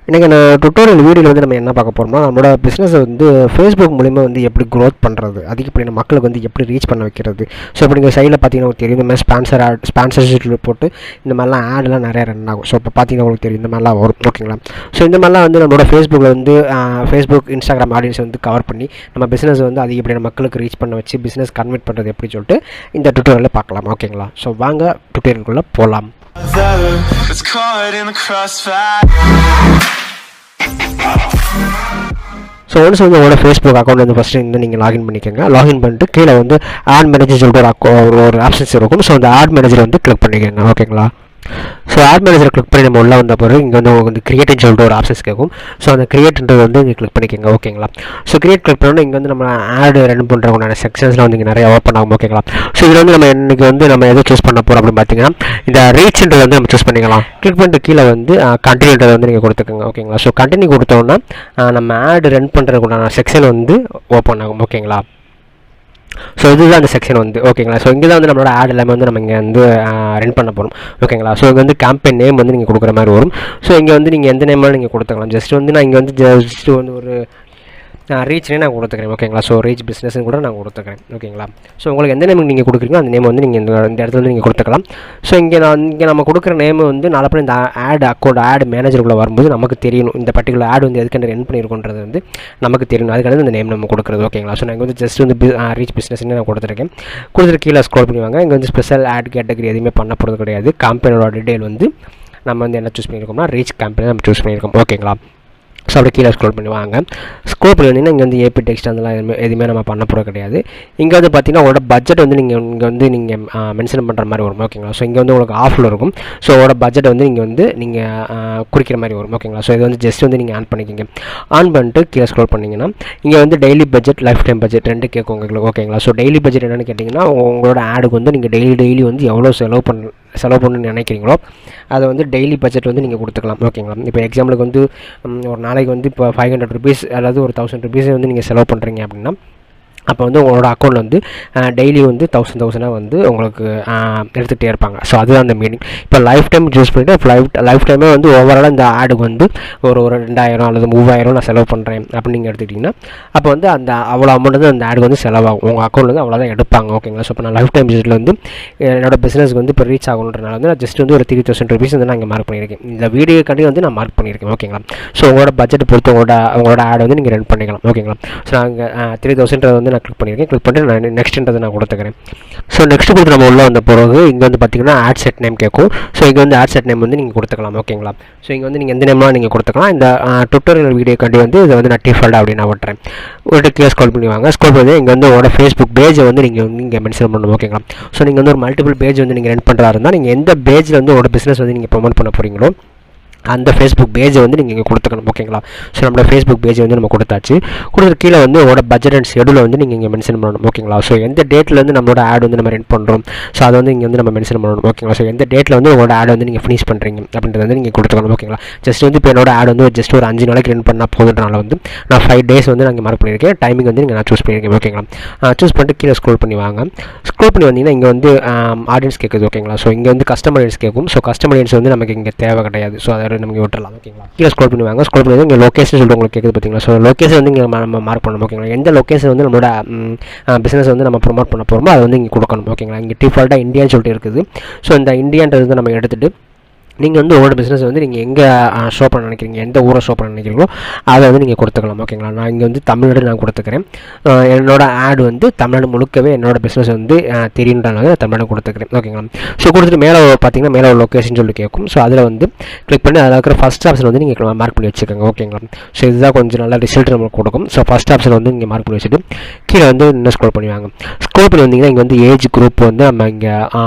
இன்றைக்கி நான் டுட்டோரியல் வீடியோவில் வந்து நம்ம என்ன பார்க்க போகிறோம்னா, நம்மளோட பிஸ்னஸை வந்து ஃபேஸ்புக் மூலிமா வந்து எப்படி க்ரோத் பண்ணுறது, அதிகப்படியான மக்களுக்கு வந்து எப்படி ரீச் பண்ண வைக்கிறது. ஸோ இப்போ நீங்கள் சைடில் பார்த்தீங்கன்னா உங்களுக்கு தெரியும், இந்த மாதிரி ஸ்பான்சர்ஷிப் போட்டு இந்த மாதிரிலாம் ஆடெலாம் நிறையா ரன் ஆகும். ஸோ இப்போ பார்த்தீங்கன்னா உங்களுக்கு தெரியும், இந்த மாதிரிலாம் வரும். ஓகேங்களா? ஸோ இந்த மாதிரிலாம் வந்து நம்மளோட ஃபேஸ்புக்கில் வந்து ஃபேஸ்புக் இன்ஸ்டாகிராம் ஆடியன்ஸ் வந்து கவர் பண்ணி நம்ம பிஸ்னஸ் வந்து அதிகப்படியான மக்களுக்கு ரீச் பண்ண வச்சு பிஸ்னஸ் கன்வெர்ட் பண்ணுறது எப்படி சொல்லிட்டு இந்த டுட்டோரியலில் பார்க்கலாம். ஓகேங்களா? ஸோ வாங்க டுட்டோரியலுக்குள்ளே போகலாம். ஸோ ஒன்ஸ் வந்து உங்களோட ஃபேஸ்புக் அக்கௌண்ட் வந்து ஃபஸ்ட்டு வந்து நீங்கள் லாகின் பண்ணிக்கோங்க. லாகின் பண்ணிட்டு கீழே வந்து ஆட் மேனேஜர் சொல்லிட்டு ஒரு ஆப்ஷன்ஸ் இருக்கும். ஸோ அந்த ஆட் மேனேஜர் வந்து கிளிக் பண்ணிக்கோங்க. ஓகேங்களா? ஸோ ஆட் மேனேஜர் கிளிக் பண்ணி நம்ம உள்ளே வந்த பிறகு இங்கே வந்து உங்களுக்கு வந்து கிரியேட்னு சொல்லிட்டு ஒரு ஆப்ஷன்ஸ் கேட்கும். ஸோ அந்த கிரியேட்ன்றது வந்து இங்கே கிளிக் பண்ணிக்கோங்க. ஓகேங்களா? ஸோ கிரியேட் கிளிக் பண்ணோன்னா இங்கே வந்து நம்ம ஆடு ரன் பண்ணுறவங்க செக்ஷன்ஸ்லாம் வந்து இங்கே நிறைய ஓப்பன் ஆகும். ஓகேங்களா? ஸோ இதில் வந்து நம்ம இன்றைக்கி வந்து நம்ம எதை சூஸ் பண்ண போகிறோம் அப்படின்னு பார்த்தீங்கன்னா, இந்த ரீச்ன்றது வந்து நம்ம சூஸ் பண்ணிக்கலாம். கிளிக் பண்ணிட்டு கீழே வந்து கண்டினியூன்றதை வந்து நீங்கள் கொடுத்துக்கோங்க. ஓகேங்களா? ஸோ கண்டினியூ கொடுத்தோன்னா நம்ம ஆடு ரன் பண்ணுறதுக்குண்டான செக்ஷன் வந்து ஓப்பன் ஆகும். ஓகேங்களா? ஸோ இதுதான் அந்த செக்ஷன் வந்து. ஓகேங்களா? ஸோ இங்கே தான் வந்து நம்மளோட ஆட் எல்லாமே வந்து நம்ம இங்கே வந்து ரன் பண்ண போகிறோம். ஓகேங்களா? ஸோ இங்கே வந்து கேம்பெயின் நேம் வந்து நீங்கள் கொடுக்குற மாதிரி வரும். ஸோ இங்கே வந்து நீங்கள் எந்த நேமாலும் நீங்கள் கொடுத்துக்கலாம். ஜஸ்ட் வந்து நான் இங்கே வந்து ஜஸ்ட் வந்து ஒரு ரீச்னே நான் கொடுத்துக்கிறேன். ஓகேங்களா? ஸோ ரீச் பிஸ்னஸ்ன்னு கூட நான் கொடுத்துக்கிறேன். ஓகேங்களா? ஸோ உங்களுக்கு எந்த நேம் நீங்கள் கொடுக்குறீங்களோ அந்த நேம் வந்து நீங்கள் இந்த இடத்துல வந்து நீங்கள் கொடுத்துக்கலாம். ஸோ இங்கே நம்ம கொடுக்குற நேம் வந்து நாளப்படி இந்த ஆட் மேனேஜருக்குள்ளே வரும்போது நமக்கு தெரியணும், இந்த பர்டிகுலர் ஆட் வந்து எதுக்கு ரன் பண்ணியிருக்கோன்றது வந்து நமக்கு தெரியணும். அதுக்காக இந்த நேம் நம்ம கொடுக்குறது. ஓகேங்களா? ஸோ நான் இங்கே வந்து ஜஸ்ட் வந்து ரீச் பிஸ்னஸ்ன்னு நான் கொடுத்துருக்கேன். கொடுத்துட்டு கீழே ஸ்க்ரோல் பண்ணுவாங்க. இங்கே வந்து ஸ்பெஷல் ஆட் கேட்டகரி எதுவுமே பண்ண போகிறது கிடையாது. கேம்பெயினோட டீடைல் வந்து நம்ம வந்து என்ன சூஸ் பண்ணியிருக்கோம்னா ரீச் கேம்பெயின் நம்ம சூஸ் பண்ணியிருக்கோம். ஓகேங்களா? ஸோ அப்படி கீழே ஸ்க்ரோல் பண்ணுவாங்க. ஸ்க்ரோல் பண்ணி வந்தீங்கன்னா இங்கே வந்து ஏபி டெக்ஸ்ட் அதெல்லாம் எதுவுமே நம்ம பண்ண போகிறது கிடையாது. இங்கே வந்து பார்த்தீங்கன்னா உங்களோட பட்ஜெட் வந்து நீங்கள் மென்ஷன் பண்ணுற மாதிரி வரும். ஓகேங்களா? ஸோ இங்கே வந்து உங்களுக்கு ஆஃபில் இருக்கும். ஸோ உங்களோட பட்ஜெட் வந்து நீங்கள் குறிக்கிற மாதிரி வரும். ஓகேங்களா? ஸோ இது வந்து ஜஸ்ட் வந்து நீங்கள் ஆன் பண்ணிக்கிங்க. ஆன் பண்ணிட்டு கீழே ஸ்க்ரோல் பண்ணிங்கன்னா இங்கே வந்து daily budget, life time budget ரெண்டு கேட்கும் உங்களுக்கு. ஓகேங்களா? ஸோ டெய்லி பட்ஜெட் என்னென்னு கேட்டிங்கன்னா, உங்களோட ஆடுக்கு வந்து நீங்கள் டெய்லி வந்து எவ்வளோ செலவு பண்ணணும்னு நினைக்கிறீங்களோ அதை வந்து டெய்லி பட்ஜெட் வந்து நீங்கள் கொடுத்துக்கலாம். ஓகேங்களா? இப்போ எக்ஸாம்பிளுக்கு வந்து ஒரு நாளைக்கு வந்து இப்போ 500 rupees அதாவது ஒரு 1000 rupees வந்து நீங்கள் செலவு பண்ணுறீங்க அப்படின்னா, அப்போ வந்து உங்களோட அக்கௌண்ட்டில் வந்து டெய்லி வந்து 1000 வந்து உங்களுக்கு எடுத்துகிட்டே இருப்பாங்க. ஸோ அதுதான் அந்த மீனிங். இப்போ லைஃப் டைம் சூஸ் பண்ணிவிட்டு லைஃப் டைமே வந்து ஓவராலாக இந்த ஆடுக்கு வந்து ஒரு 2000 அல்லது 3000 நான் செலவு பண்ணுறேன் அப்படின்னு நீங்கள் எடுத்துக்கிட்டிங்கன்னா, அப்போ வந்து அந்த அவ்வளோ அமௌண்ட் வந்து அந்த ஆடுக்கு வந்து செலவாகும். உங்கள் அக்கௌண்ட்டில் வந்து அவ்வளோதான் எடுப்பாங்க. ஓகேங்களா? ஸோ இப்போ நான் லைஃப் டைம் பட்ஜெட்டில் வந்து என்னோடய பிஸ்னஸ்க்கு வந்து இப்போ ரீச் ஆகணுன்றனால வந்து நான் ஜஸ்ட் வந்து ஒரு 3000 rupees வந்து நான் இங்கே மார்க் பண்ணியிருக்கேன். இந்த வீடியோக்காண்டி வந்து நான் மார்க் பண்ணியிருக்கேன். ஓகேங்களா? ஸோ உங்களோட பட்ஜெட் பொறுத்து உங்களோட ஆட் வந்து நீங்கள் ரன் பண்ணிக்கலாம். ஓகேங்களா? ஸோ நாங்கள் 3000 வந்து நான் கிளிக் பண்ணியிருக்கேன். கிளிக் பண்ணிட்டு நான் நெக்ஸ்ட்ன்றதை நான் கொடுத்துக்கிறேன். ஸோ நெக்ஸ்ட் கொடுத்து நம்ம உள்ளே வந்த பிறகு இங்கே வந்து பார்த்தீங்கன்னா ஆட் செட் நேம் கேட்கும். ஸோ இங்கே வந்து ஆட் செட் நேம் வந்து நீங்கள் கொடுத்துக்கலாம். ஓகேங்களா? ஸோ இங்கே வந்து நீங்கள் எந்த நேம்லாம் நீங்கள் கொடுத்துக்கலாம். இந்த டுட்டோரியல் வீடியோக்காண்டி வந்து இதை வந்து நான் டிஃபால்ட் அப்படின்னு நான் விட்டுறேன். ஒரு கீழே ஸ்க்ரோல் பண்ணுவாங்க. ஸ்க்ரோல் பண்ணி இங்கே வந்து உங்களோட ஃபேஸ்புக் பேஜை வந்து நீங்கள் இங்கே மென்ஷன் பண்ணணும். ஓகேங்களா? ஸோ நீங்கள் வந்து ஒரு மல்டிபிள் பேஜ் வந்து நீங்கள் ரன் பண்ணுறா இருந்தால் நீங்கள் எந்த பேஜில் வந்து உங்களோட பிஸ்னஸ் வந்து நீங்கள் ப்ரொமோட் பண்ண போகிறீங்களோ அந்த ஃபேஸ்புக் பேஜை வந்து நீங்கள் இங்கே கொடுத்துக்கணும். ஓகேங்களா? ஸோ நம்மளோட ஃபேஸ்புக் பேஜை வந்து நம்ம கொடுத்தாச்சு. கொடுத்துட்டு கீழே வந்து உங்களோட பட்ஜெட் அண்ட் ஷெடியூலை வந்து நீங்கள் இங்கே மென்ஷன் பண்ணணும். ஓகேங்களா? ஸோ எந்த டேட்டில் வந்து நம்மளோட ஆட் வந்து நம்ம ரன் பண்ணுறோம், ஸோ அதை வந்து இங்கே வந்து நம்ம மென்ஷன் பண்ணணும். ஓகேங்களா? ஸோ எந்த டேட்டில் வந்து உங்களோட ஆட் வந்து நீங்கள் ஃபினிஷ் பண்ணுறீங்க அப்படின்றது வந்து நீங்கள் கொடுத்துக்கணும். ஓகேங்களா? ஜஸ்ட் வந்து இப்போ என்னோட ஆட் வந்து ஜஸ்ட் ஒரு 5 நாளைக்கு ரன் பண்ணால் போதுன்றனால வந்து நான் 5 days வந்து நான் மார்க் பண்ணியிருக்கேன். டைமிங் வந்து நான் சூஸ் பண்ணியிருக்கேன். ஓகேங்களா? சூஸ் பண்ணிட்டு கீழே ஸ்க்ரோல் பண்ணி வாங்க. ஸ்க்ரோல் பண்ணி வந்தீங்கன்னா இங்கே வந்து ஆடியன்ஸ் கேட்குது. ஓகேங்களா? ஸோ இங்கே வந்து கஸ்டமர் ஆடியன்ஸ் கேட்கும். ஸோ கஸ்டமர் ஆடியன்ஸ் வந்து நமக்கு இங்கே தேவை கிடையாது. ஸோ அதை நமக்கு விட்டுறலாம். ஓகேங்களா? கீழே ஸ்க்ரோல் பண்ணுவாங்க. ஸ்க்ரோல் பண்ணி இங்கே லொகேஷன் சொல்லிட்டு உங்களுக்கு கேட்குது பார்த்தீங்களா? ஸோ லொகேஷன் வந்து இங்கே நம்ம மார்க் பண்ணணும். ஓகேங்களா? எந்த லொகேஷன் வந்து நம்மளோட பிஸ்னஸ் வந்து நம்ம ப்ரொமோட் பண்ண போகிறோமோ அதை வந்து இங்கே கொடுக்கணும். ஓகேங்களா? இங்கே டிஃபால்ட்டாக இந்தியான்னு சொல்லிட்டு இருக்குது. ஸோ இந்த இந்தியான்றது வந்து நம்ம எடுத்துகிட்டு நீங்கள் வந்து உங்களோட பிஸ்னஸ் வந்து நீங்கள் எங்கே ஷோ பண்ண நினைக்கிறீங்க, எந்த ஊரை ஷோ பண்ண நினைக்கிறீங்களோ அதை வந்து நீங்கள் கொடுத்துக்கலாம். ஓகேங்களா? நான் இங்கே வந்து தமிழ்நாடு நான் கொடுத்துக்கிறேன். என்னோடய ஆட் வந்து தமிழ்நாடு முழுக்கவே என்னோடய பிஸ்னஸ் வந்து தெரியுன்றனால தமிழ்நாடு கொடுத்துக்கிறேன். ஓகேங்களா? ஸோ கொடுத்துட்டு மேலே பார்த்தீங்கன்னா மேலே ஒரு லொக்கேஷன் சொல்லி கேட்கும். ஸோ அதில் வந்து கிளிக் பண்ணி அதில் இருக்கிற ஃபஸ்ட் ஆப்ஷன் வந்து நீங்கள் மார்க் பண்ணி வச்சுக்கோங்க. ஓகேங்களா? ஸோ இதுதான் கொஞ்சம் நல்ல ரிசல்ட் நம்மளுக்கு கொடுக்கும். ஸோ ஃபஸ்ட் ஆப்ஷன் வந்து இங்கே மார்க் பண்ணி வச்சுட்டு கீழே வந்து இன்னும் ஸ்க்ரோல் பண்ணுவாங்க. ஸ்க்ரோல் பண்ணி வந்தீங்கன்னா இங்கே வந்து ஏஜ் குரூப் வந்து நம்ம இங்கே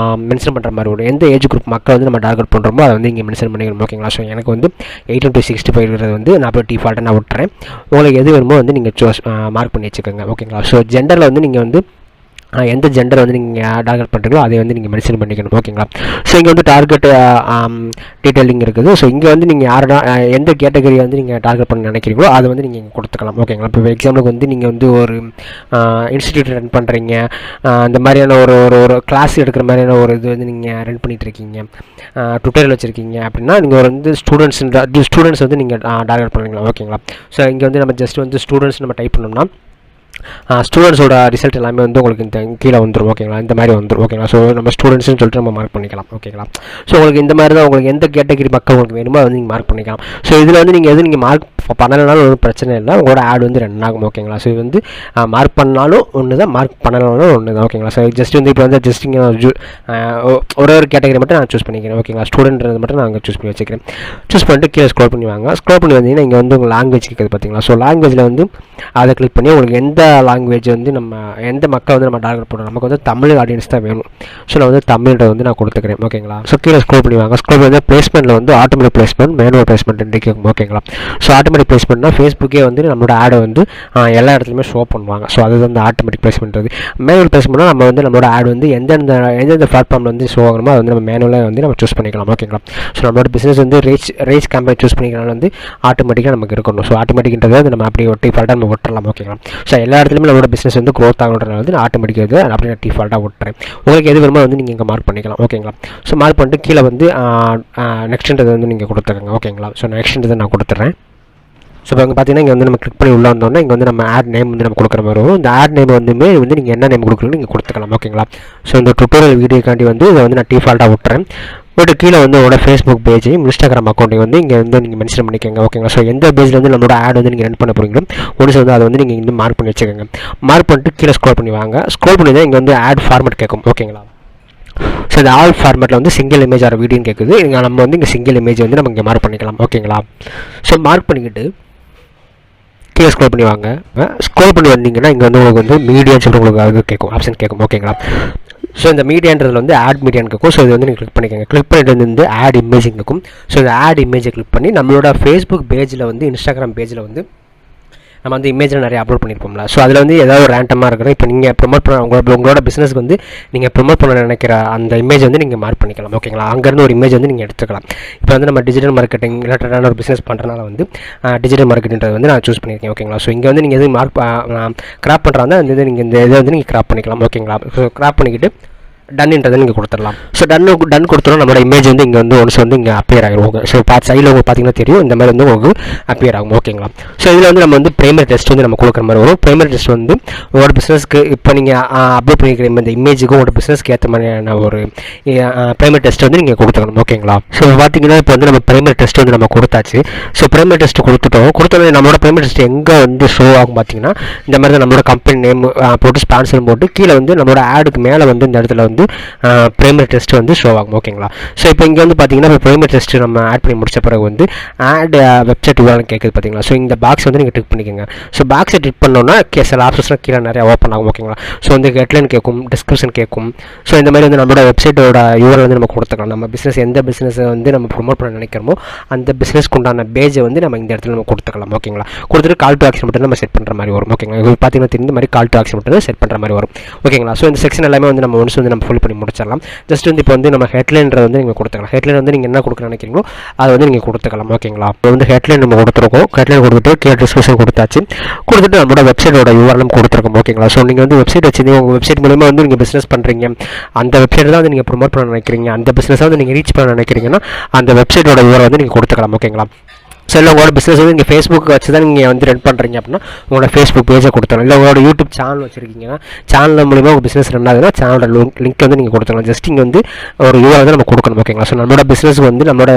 மென்ஷன் பண்ணுற மாதிரி வரும். எந்த ஏஜ் குரூப் மக்கள் வந்து நம்ம டார்கெட் பண்ணுறோமோ அதை வந்து இங்கே மென்ஷன் பண்ணிக்கணும். ஓகேங்களா? ஸோ எனக்கு வந்து 18 to 65 இருக்கிறது வந்து நான் போய் டிஃபால்ட்டாக நான் விட்டுறேன். உங்களுக்கு எது வேணுமோ வந்து நீங்கள் மார்க் பண்ணி வச்சுக்கோங்க. ஓகேங்களா? ஸோ ஜெண்டரில் வந்து நீங்கள் வந்து எந்த ஜெண்டர் வந்து நீங்கள் டார்கெட் பண்ணுறீங்களோ அதை வந்து நீங்கள் மென்ஷன் பண்ணிக்கணும். ஓகேங்களா. ஸோ இங்கே வந்து டார்கெட் டீட்டெயிலிங் இருக்குது. ஸோ இங்கே வந்து நீங்கள் யாரோட எந்த கேட்டகரி வந்து நீங்கள் டார்கெட் பண்ண நினைக்கிறீங்களோ அதை வந்து நீங்கள் இங்கே கொடுத்துக்கலாம். ஓகேங்களா. இப்போ எக்ஸாம்பிளுக்கு வந்து நீங்கள் வந்து ஒரு இன்ஸ்டிடியூட் ரன் பண்ணுறீங்க, இந்த மாதிரியான ஒரு ஒரு ஒரு கிளாஸ் எடுக்கிற மாதிரியான ஒரு இது வந்து நீங்கள் ரன் பண்ணிகிட்ருக்கீங்க, டுட்டோரியல் வச்சுருக்கீங்க அப்படின்னா நீங்கள் ஒரு வந்து ஸ்டூடெண்ட்ஸ் வந்து நீங்கள் டார்கெட் பண்ணுவீங்களா. ஓகேங்களா. ஸோ இங்கே வந்து நம்ம ஜஸ்ட் வந்து ஸ்டூடெண்ட்ஸ் நம்ம டைப் பண்ணோம்னா ஸ்டூடெண்ட்ஸோட ரிசல்ட் எல்லாமே வந்து உங்களுக்கு இந்த கீழே வந்துடும். ஓகேங்களா. இந்த மாதிரி வந்துடும். ஓகேங்களா. ஸோ நம்ம ஸ்டூடெண்ட்ஸ்னு சொல்லிட்டு நம்ம மார்க் பண்ணிக்கலாம். ஓகேங்களா. ஸோ உங்களுக்கு இந்த மாதிரி தான் உங்களுக்கு எந்த கேட்டகரி மக்கள் உங்களுக்கு வேணுமோ அதை வந்து நீங்கள் மார்க் பண்ணிக்கலாம். ஸோ இதில் வந்து நீங்கள் மார்க் பண்ணலைனாலும் ஒன்றும் பிரச்சனை இல்லை, உங்களோட ஆட் வந்து ரன் ஆகும். ஓகேங்களா. ஸோ இது வந்து மார்க் பண்ணாலும் ஒன்று தான், மார்க் பண்ணலாலும் ஒன்று தான். ஓகேங்களா. ஸோ ஜஸ்ட் வந்து இப்போ வந்து ஜஸ்ட் இங்கே ஒரு கேட்டகரி மட்டும் நான் சூஸ் பண்ணிக்கிறேன். ஓகேங்களா. ஸ்டூடெண்ட்றது மட்டும் நான் அங்கே சூஸ் பண்ணி வச்சுக்கிறேன். சூஸ் பண்ணிட்டு கீழே ஸ்க்ரோல் பண்ணி வாங்க. ஸ்க்ரோல் பண்ணி வந்தீங்கன்னா இங்கே வந்து உங்கள் லாங்குவேஜ் கேட்குது பார்த்தீங்களா. ஸோ லாங்குவேஜில் வந்து அதை கிளிக் பண்ணி உங்களுக்கு எந்த லாங்குவேஜ் வந்து நம்ம எந்த மக்கள் வந்து நம்ம டார்கெட் பண்ணுறோம், நமக்கு வந்து தமிழ் ஆடியன்ஸ் தான் வேணும். ஸோ நான் வந்து தமிழ்கிட்ட வந்து நான் கொடுத்துக்கிறேன். ஓகேங்களா. ஸோ கீழே ஸ்க்ரோல் பண்ணி வாங்க. ஸ்க்ரோல் பண்ணி பிளேஸ்மெண்ட்டில் வந்து ஆட்டோமேட்டிக் பிளேஸ்மெண்ட், மேனுவல் பிளேஸ்மெண்ட் கேட்கும். ஓகேங்களா. ஸோ ஆட்டோமேட்டிக் பிளேஸ்மெண்ட்னா ஃபேஸ்புக்கே வந்து நம்மளோட ஆடை வந்து எல்லா இடத்துலையுமே ஷோ பண்ணுவாங்க. ஸோ அது வந்து ஆட்டோமேட்டிக் பிளேஸ்மெண்ட். மேனுவல் பிளேஸ்மெண்ட்னா நம்ம வந்து நம்மளோட ஆட் வந்து எந்தெந்த பிளாட்ஃபார்மில் வந்து ஷோ ஆகணுமோ அது வந்து நம்ம மேனுவலாக வந்து நம்ம சூஸ் பண்ணிக்கலாம். ஓகேங்களா. ஸோ நம்மளோட பிஸ்னஸ் வந்து ரீச் கேம்பெயின் சூஸ் பண்ணிக்கலாம் வந்து ஆட்டோமேட்டிக்காக நமக்கு இருக்கணும். ஸோ ஆட்டோமேட்டிக்ன்றதை வந்து நம்ம அப்படி டிஃபால்ட்டாக நம்ம விட்டுறலாம். ஓகேங்களா. ஸோ எல்லா இடத்துலையுமே நம்மளோட பிஸ்னஸ் வந்து க்ரோத் ஆகணுன்றது வந்து ஆட்டோமேட்டிக்காக இது அப்படி நான் டிஃபால்ட்டாக விட்டுறேன். உங்களுக்கு எது வேணுமோ வந்து நீங்கள் இங்கே மார்க் பண்ணிக்கலாம். ஓகேங்களா. ஸோ மார்க் பண்ணிட்டு கீழே வந்து நெக்ஸ்ட்ன்றதை வந்து நீங்கள் கொடுத்துருங்க. ஓகேங்களா. ஸோ நெக்ஸ்ட்ன்றதை நான் கொடுத்துட்றேன். ஸோ இப்போ இங்கே பார்த்தீங்கன்னா இங்கே வந்து நம்ம கிளிக் பண்ணி உள்ளே வந்தோம்னா இங்கே வந்து நம்ம ஆட் நேம் வந்து நம்ம கொடுக்குற மாதிரி வரும். இந்த ஆட் நேம் வந்து நீங்கள் என்ன நேம் கொடுக்குறீங்க நீங்கள் கொடுத்துக்கலாம். ஓகேங்களா. ஸோ இந்த டுட்டோரியல் வீடியோக்காண்டி வந்து இதை வந்து நான் டிஃபால்ட்டாக விட்டுறேன். பட் கீழே வந்து உங்களோட ஃபேஸ்புக் பேஜையும் இன்ஸ்டாகிராம் அக்கௌண்ட்டையும் வந்து இங்கே வந்து நீங்கள் மென்ஷன் பண்ணிக்கோங்க. ஓகேங்களா. ஸோ எந்த பேஜில் வந்து நம்மளோட ஆட் வந்து நீங்கள் ரன் பண்ண போகிறீங்களோ ஒன்று வந்து அதை வந்து நீங்கள் இங்கே மார்க் பண்ணி வச்சுக்கோங்க. மார்க் பண்ணிட்டு கீழே ஸ்க்ரோல் பண்ணி வாங்க. ஸ்க்ரோல் பண்ணி தான் இங்கே வந்து ஆட் ஃபார்மேட் கேட்கும். ஓகேங்களா. ஸோ இந்த ஆல் ஃபார்மேட்டில் வந்து சிங்கிள் இமேஜ் ஆர் வீடியோன்னு கேட்குது. இங்கே நம்ம வந்து இங்கே சிங்கிள் இமேஜ் வந்து நம்ம இங்கே மார்க் பண்ணிக்கலாம். ஓகேங்களா. ஸோ மார்க் பண்ணிக்கிட்டு கீழே ஸ்க்ரோல் பண்ணி வாங்க. ஸ்க்ரோல் பண்ணி வந்தீங்கன்னா இங்கே வந்து உங்களுக்கு வந்து மீடியான்னு சொல்லிட்டு உங்களுக்கு அது கேட்கும், ஆப்ஷன் கேட்கும். ஓகேங்களா. ஸோ இந்த மீடியான்றதில் வந்து ஆட் மீடியான்னு கேட்கும். ஸோ இது வந்து நீங்கள் கிளிக் பண்ணிக்கோங்க. கிளிக் பண்ணிட்டு வந்து ஆட் இமேஜிங் இருக்கும். ஸோ இந்த ஆட் இமேஜை கிளிக் பண்ணி நம்மளோட ஃபேஸ்புக் பேஜில் வந்து இன்ஸ்டாகிராம் பேஜில் வந்து நம்ம வந்து இமேஜில் நிறைய அப்லோட் பண்ணியிருப்போம்ல. ஸோ அதில் வந்து ஏதாவது ஒரு ரேண்டமாக இருக்கணும். இப்போ நீங்கள் ப்ரொமோட் பண்ண உங்களோட பிஸ்னஸ்க்கு வந்து நீங்கள் ப்ரொமோட் பண்ண நினைக்கிற அந்த இமேஜ் வந்து நீங்கள் மார்க் பண்ணிக்கலாம். ஓகேங்களா. அங்கேருந்து ஒரு இமேஜ் வந்து நீங்கள் எடுத்துக்கலாம். இப்போ வந்து நம்ம டிஜிட்டல் மார்க்கெட்டிங் ரிலேட்டடான ஒரு பிஸ்னஸ் பண்ணுறதுனால வந்து டிஜிட்டல் மார்க்கெட்டிங்கிறது வந்து நான் சூஸ் பண்ணியிருக்கேன். ஓகேங்களா. ஸோ இங்கே வந்து நீங்கள் எது மார்க் கிராப் பண்ணுறாங்க அந்த இது நீங்கள் இந்த இதை வந்து நீங்கள் கிராப் பண்ணிக்கலாம். ஓகேங்களா. ஸோ கிராப் பண்ணிக்கிட்டு டன்ன்றதை நீங்கள் கொடுத்துடலாம். ஸோ டன் கொடுத்துரும் நம்மளோட இமேஜ் வந்து இங்கே வந்து ஒன்ஸ் வந்து இங்கே அப்பியர் ஆகிடும். ஓகே. ஸோ சைடில் உங்களுக்கு பார்த்தீங்கன்னா தெரியும் இந்த மாதிரி வந்து உங்களுக்கு அப்பியர் ஆகும். ஓகேங்களா. ஸோ இதில் வந்து நம்ம வந்து பிரைமரி டெஸ்ட் வந்து நம்ம கொடுக்குற மாதிரி வரும். பிரைமரி டெஸ்ட் வந்து உங்களோட பிஸ்னஸ்க்கு இப்போ நீங்கள் அப்லோட் பண்ணிக்கிற இந்த இமேஜுக்கும் உங்களோட பிஸ்னஸ்க்கு ஏற்ற மாதிரியான ஒரு பிரைமரி டெஸ்ட் வந்து நீங்கள் கொடுத்துக்கணும். ஓகேங்களா. ஸோ பார்த்தீங்கன்னா இப்போ வந்து நம்ம பிரைமரி டெஸ்ட் வந்து நம்ம கொடுத்தாச்சு. ஸோ பிரைமரி டெஸ்ட் கொடுத்தோன்னே நம்மளோட பிரைமரி டெஸ்ட் எங்கே வந்து ஷோ ஆகும் பார்த்தீங்கன்னா இந்த மாதிரி தான் நம்மளோட கம்பெனி நேம் போட்டு ஸ்பான்சர் போட்டு கீழே வந்து நம்மளோட ஆடுக்கு மேலே வந்து இந்த இடத்துல வந்து பிரைமரி டெஸ்ட் வந்து ஷோ ஆகும். ஓகேங்களா. ஸோ இப்போ இங்கே வந்து பார்த்தீங்கன்னா இப்போ பிரைமரி டெஸ்ட் நம்ம ஆட் பண்ணி முடிச்ச பிறகு வந்து ஆட் வெப்சைட் URL கேட்குது பார்த்தீங்களா. ஸோ இந்த பாக்ஸ் வந்து நீங்கள் டிக் பண்ணிக்கோங்க. ஸோ பாக்ஸை டிக் பண்ணோன்னா சில ஆப்ஷன்ஸ்லாம் கீழே நிறைய ஓப்பன் ஆகும். ஓகேங்களா. ஸோ வந்து ஹெட்லைன் கேட்கும், டிஸ்கிரிப்ஷன் கேட்கும். ஸோ இந்த மாதிரி வந்து நம்மளோட வெப்சைட்டோட URL வந்து நம்ம கொடுத்துக்கலாம். நம்ம பிஸ்னஸ் எந்த பிஸ்னஸை வந்து நம்ம ப்ரொமோட் பண்ண நினைக்கிறோமோ அந்த பிஸ்னஸ்க்கு உண்டான பேஜை வந்து நம்ம இந்த இடத்துல நம்ம கொடுத்துக்கலாம். ஓகேங்களா. கொடுத்துட்டு கால் டு ஆக்ஷன் மட்டும் நம்ம செட் பண்ணுற மாதிரி வரும். ஓகேங்களா. இது பார்த்தீங்கன்னா தெரிஞ்ச மாதிரி கால் டு ஆக்ஷன் மட்டும் செட் பண்ணுற மாதிரி வரும். ஓகேங்களா. ஸோ இந்த செக்ஷன் எல்லாமே வந்து நம்ம ஒன்ஸ் வந்து நம்ம ஃபுல் பண்ணி முடிச்சிடலாம். ஜஸ்ட் வந்து இப்போ வந்து நம்ம ஹெட்லைன்றது வந்து நீங்கள் கொடுத்துக்கலாம். ஹெட்லைன் வந்து நீங்கள் என்ன கொடுக்க நினைக்கிறீங்களோ அதை வந்து நீங்கள் கொடுத்துக்கலாம். ஓகேங்களா. இப்போ வந்து ஹெட்லைன் நம்ம கொடுத்துருக்கோம். ஹெட்லைன் கொடுத்துட்டு கீழே டிஸ்கிரிப்ஷன் கொடுத்தாச்சு. கொடுத்துட்டு நம்மளோட வெப்சைட்டோட URL கொடுத்துருக்கோம். ஓகேங்களா. ஸோ நீங்கள் வந்து வெப்சைட் வச்சுருந்தீங்க, உங்கள் வெப்சைட் மூலமாக வந்து நீங்கள் பிஸ்னஸ் பண்ணுறீங்க, அந்த வெப்சைட் தான் வந்து நீங்கள் ப்ரொமோட் பண்ண நினைக்கிறீங்க, அந்த பிஸ்னஸை வந்து நீங்கள் ரீச் பண்ண நினைக்கிறீங்கன்னா அந்த வெப்சைட்டோட URL வந்து நீங்கள் கொடுத்துக்கலாம். ஓகேங்களா. ஸோ இல்லை உங்களோட பிஸ்னஸ் வந்து நீங்கள் ஃபேஸ்புக் வச்சு தான் நீங்கள் வந்து ரன் பண்ணுறீங்க அப்படின்னா உங்களோட ஃபேஸ்புக் பேஜை கொடுத்துடலாம். இல்லை உங்களோட யூடியூப் சேனல் வச்சுருக்கீங்கன்னா சேனல் மூலிமா உங்கள் பிஸ்னஸ் ரன் ஆகுதுன்னா சேனலோட லிங்க் வந்து நீங்கள் கொடுத்துக்கலாம். ஜஸ்ட் இங்கே வந்து ஒரு URL வந்து நம்ம கொடுக்கணும். ஓகேங்களா. ஸோ நம்மளோட பிஸ்னஸ் வந்து நம்மளோட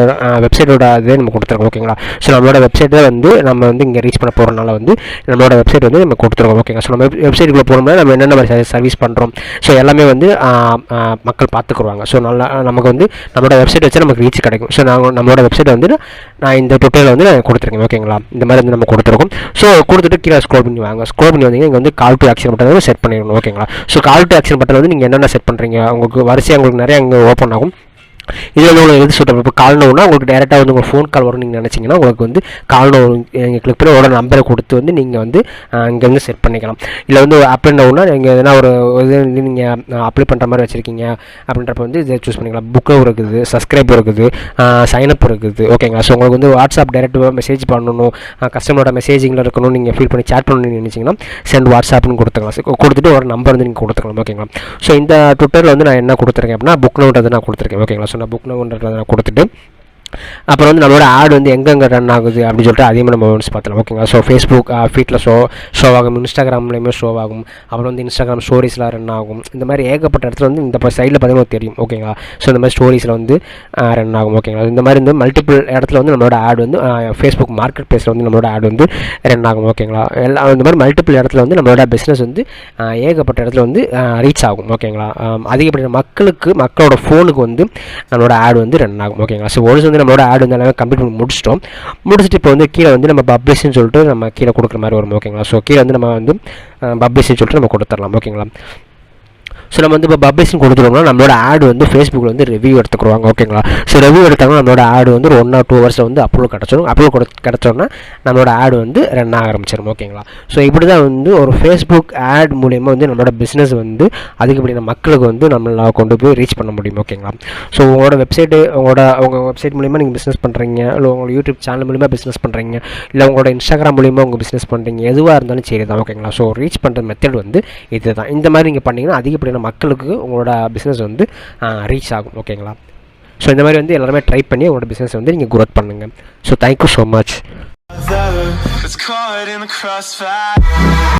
வெப்சைட்டோட இதே நம்ம கொடுத்துருக்கோம். ஓகேங்களா. ஸோ நம்மளோட வெப்சைட்டை வந்து நம்ம வந்து இங்கே ரீச் பண்ண போகிறனால வந்து நம்மளோட வெப்சைட் வந்து நம்ம கொடுத்துருக்கோம். ஓகேங்களா. ஸோ நம்ம வெப்சைட்டுக்குள்ளே போனோம்னா நம்ம என்னென்ன சர்வீஸ் பண்ணுறோம் ஸோ எல்லாமே வந்து மக்கள் பார்த்துக்குருவாங்க. ஸோ நல்லா நமக்கு வந்து நம்மளோட வெப்சைட் வச்சு நமக்கு ரீச் கிடைக்கும். ஸோ நம்மளோட வெப்சைட் வந்து நான் இந்த டுட்டோரியல் வந்து கொடுத்துருக்கேன். ஓகேங்களா. இந்த மாதிரி வந்து நம்ம கொடுத்துருக்கோம். ஸோ கொடுத்துட்டு கீழே ஸ்க்ரோல் பண்ணி வாங்க. ஸ்க்ரோல் பண்ணி வந்தீங்க இங்கே வந்து கால் டு ஆக்ஷன் பட்டன் வந்து செட் பண்ணிடணும். ஓகேங்களா. So call to action button வந்து நீங்கள் என்னென்ன செட் பண்ணுறீங்க உங்களுக்கு வரிசையாக உங்களுக்கு நிறைய அங்கே ஓப்பன் ஆகும். இதில் வந்து உங்களுக்கு எது சூட்டபிள் இப்போ கால் நோன்னா உங்களுக்கு டேரெக்டாக வந்து உங்களுக்கு ஃபோன் கால் வரும் நீங்கள் நினச்சிங்கன்னா உங்களுக்கு வந்து கால் நோ நீங்கள் கிளிக் பண்ணி உங்களோட நம்பரை கொடுத்து வந்து நீங்கள் வந்து இங்கேருந்து செட் பண்ணிக்கலாம். இல்லை வந்து அப்ளை நோன்னா நீங்கள் எதனா ஒரு இது வந்து நீங்கள் அப்ளை பண்ணுற மாதிரி வச்சுருக்கீங்க அப்படின்றப்ப வந்து இதை சூஸ் பண்ணிக்கலாம். புக்கு இருக்குது, சப்ஸ்கிரைப் இருக்குது, சைனப் இருக்குது. ஓகேங்களா. ஸோ உங்களுக்கு வந்து வாட்ஸ்அப் டேரெக்டாக மெசேஜ் பண்ணணும், கஸ்டமரோட மெசேஜிங்கில் இருக்கணும், நீங்கள் ஃபீல் பண்ணி சேட் பண்ணணும்னு நினச்சிங்கன்னா சென்ட் வாட்ஸ்அப்னு கொடுத்துக்கலாம். கொடுத்துட்டு ஒரு நம்பர் வந்து நீங்கள் கொடுத்துக்கலாம். ஓகேங்களா. ஸோ இந்த ட்விட்டரில் வந்து நான் என்ன கொடுத்துருக்கேன் அப்படின்னா புக் நோட் நான் கொடுத்துருக்கேன். ஓகேங்களா. ஸோ நான் புக் நோன்றதை நான் கொடுத்துட்டு அப்புறம் வந்து நம்மளோட ஆட் வந்து எங்கெங்கே ரன் ஆகுது அப்படின்னு சொல்லிட்டு அதையும் நம்ம ஒன்ஸ் பார்த்துலாம். ஓகேங்களா. ஸோ ஃபேஸ்புக் ஃபீட்டில் ஷோ ஆகும், இன்ஸ்டாகிராம்லேயுமே ஷோ ஆகும், அப்புறம் வந்து இன்ஸ்டாகிராம் ஸ்டோரிஸ்லாம் ரன் ஆகும். இந்த மாதிரி ஏகப்பட்ட இடத்துல வந்து இந்த சைடில் பார்த்தீங்கன்னா தெரியும். ஓகேங்களா. ஸோ இந்த மாதிரி ஸ்டோரிஸில் வந்து ரன் ஆகும். ஓகேங்களா. இந்த மாதிரி வந்து மல்டிபிள் இடத்துல வந்து நம்மளோட ஆட் வந்து ஃபேஸ்புக் மார்க்கெட் பிளேஸில் வந்து நம்மளோட ஆட் வந்து ரன் ஆகும். ஓகேங்களா. எல்லாம் இந்த மாதிரி மல்டிபிள் இடத்துல வந்து நம்மளோட பிஸ்னஸ் வந்து ஏகப்பட்ட இடத்துல வந்து ரீச் ஆகும். ஓகேங்களா. அதிகப்படியான மக்களோட ஃபோனுக்கு வந்து நம்மளோட ஆட் வந்து ரன் ஆகும். ஓகேங்களா. ஸோ ஒரு வந்து நம்மளோட ஆட் வந்து எல்லாமே கம்ப்ளீட் பண்ணி முடிச்சுட்டு இப்போ வந்து கீழே வந்து நம்ம பப்ளிஷ்னு சொல்லிட்டு நம்ம கீழே கொடுக்குற மாதிரி வரும். ஓகேங்களா. ஸோ கீழே வந்து நம்ம வந்து பப்ளிஷ்னு சொல்லிட்டு நம்ம கொடுத்துடலாம். ஓகேங்களா. ஸோ நம்ம வந்து இப்போ பப்ளிஷ்னு கொடுத்துருவோம்னா நம்மளோட ஆட் வந்து ஃபேஸ்புக்கில் வந்து ரிவ்யூ எடுத்துக்குருவாங்க. ஓகேங்களா. ஸோ ரிவ்யூ எடுத்தாங்கன்னா நம்மளோட ஆடு வந்து ஒரு 1 or 2 hours வந்து அப்லோட் கிடச்சிடும். அப்லோட் கிடச்சோன்னா நம்மளோட ஆடு வந்து ரன் ஆக ஆரம்பிச்சிடும். ஓகேங்களா. ஸோ இப்படி தான் வந்து ஒரு ஃபேஸ்புக் ஆட் மூலிமா வந்து நம்மளோட பிஸ்னஸ் வந்து அதிகப்படியான மக்களுக்கு வந்து நம்மளை கொண்டு போய் ரீச் பண்ண முடியும். ஓகேங்களா. ஸோ உங்களோட வெப்சைட்டு உங்கள் வெப்சைட் மூலிமா நீங்கள் பிஸ்னஸ் பண்ணுறீங்க, இல்லை உங்களோட யூடியூப் சேனல் மூலிமா பிஸ்னஸ் பண்ணுறீங்க, இல்லை உங்களோட இன்ஸ்டாகிராம் மூலிமா உங்கள் பிஸ்னஸ் பண்ணுறீங்க, எதுவாக இருந்தாலும் சரி தான். ஓகேங்களா. ஸோ ரீச் பண்ணுற மெத்தட் வந்து இது தான். இந்த மாதிரி நீங்கள் பண்ணிங்கன்னா அதிகப்படியான மக்களுக்கு உங்களோட பிஸ்னஸ் வந்து ரீச் ஆகும். ஓகேங்களா. ஸோ இந்த மாதிரி வந்து எல்லாருமே ட்ரை பண்ணி உங்களோட பிஸ்னஸ் வந்து நீங்கள் குரோத் பண்ணுங்கள். So thank you so much.